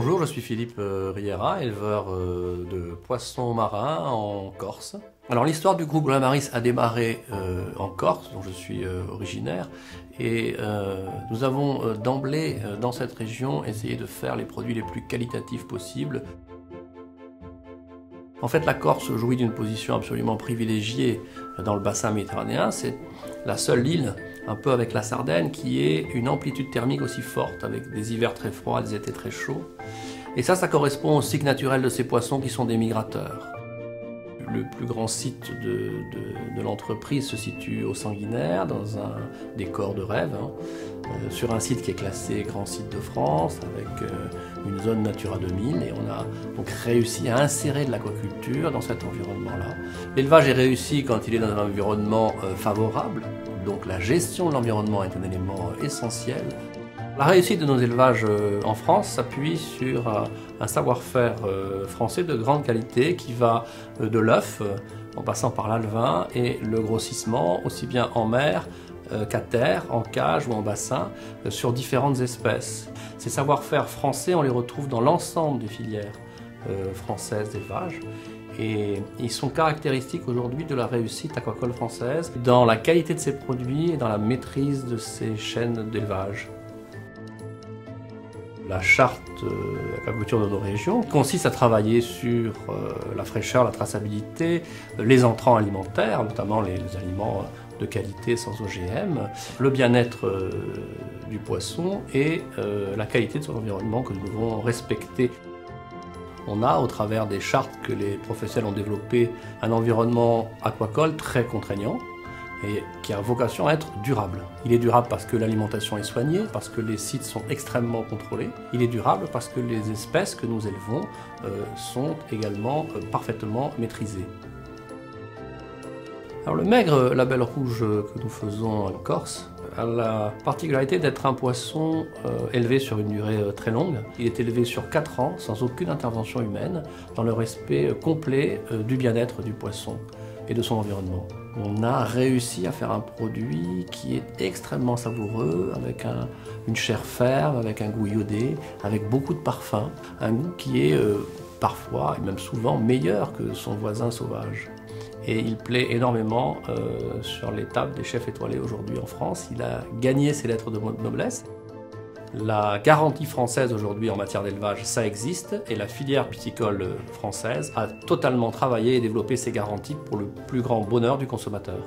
Bonjour, je suis Philippe Riera, éleveur de poissons marins en Corse. Alors l'histoire du groupe Glamaris a démarré en Corse, dont je suis originaire, et nous avons d'emblée dans cette région essayé de faire les produits les plus qualitatifs possibles. En fait, la Corse jouit d'une position absolument privilégiée dans le bassin méditerranéen. C'est la seule île, un peu avec la Sardaigne, qui ait une amplitude thermique aussi forte, avec des hivers très froids, des étés très chauds. Et ça correspond au cycle naturel de ces poissons qui sont des migrateurs. Le plus grand site de l'entreprise se situe au Sanguinaire, dans un décor de rêve, sur un site qui est classé Grand Site de France, avec une zone Natura 2000, et on a donc réussi à insérer de l'aquaculture dans cet environnement-là. L'élevage est réussi quand il est dans un environnement favorable, donc la gestion de l'environnement est un élément essentiel. La réussite de nos élevages en France s'appuie sur un savoir-faire français de grande qualité qui va de l'œuf, en passant par l'alevin et le grossissement, aussi bien en mer qu'à terre, en cage ou en bassin, sur différentes espèces. Ces savoir-faire français, on les retrouve dans l'ensemble des filières françaises d'élevage. Et ils sont caractéristiques aujourd'hui de la réussite aquacole française, dans la qualité de ses produits et dans la maîtrise de ses chaînes d'élevage. La charte aquaculture de nos régions consiste à travailler sur la fraîcheur, la traçabilité, les entrants alimentaires, notamment les aliments de qualité sans OGM, le bien-être du poisson et la qualité de son environnement que nous devons respecter. On a, au travers des chartes que les professionnels ont développées, un environnement aquacole très contraignant, et qui a vocation à être durable. Il est durable parce que l'alimentation est soignée, parce que les sites sont extrêmement contrôlés. Il est durable parce que les espèces que nous élevons sont également parfaitement maîtrisées. Alors le maigre label rouge que nous faisons en Corse a la particularité d'être un poisson élevé sur une durée très longue. Il est élevé sur 4 ans sans aucune intervention humaine, dans le respect complet du bien-être du poisson et de son environnement. On a réussi à faire un produit qui est extrêmement savoureux, avec une chair ferme, avec un goût iodé, avec beaucoup de parfum, un goût qui est parfois, et même souvent, meilleur que son voisin sauvage. Et il plaît énormément sur les tables des chefs étoilés aujourd'hui en France. Il a gagné ses lettres de noblesse. La garantie française aujourd'hui en matière d'élevage, ça existe, et la filière piscicole française a totalement travaillé et développé ces garanties pour le plus grand bonheur du consommateur.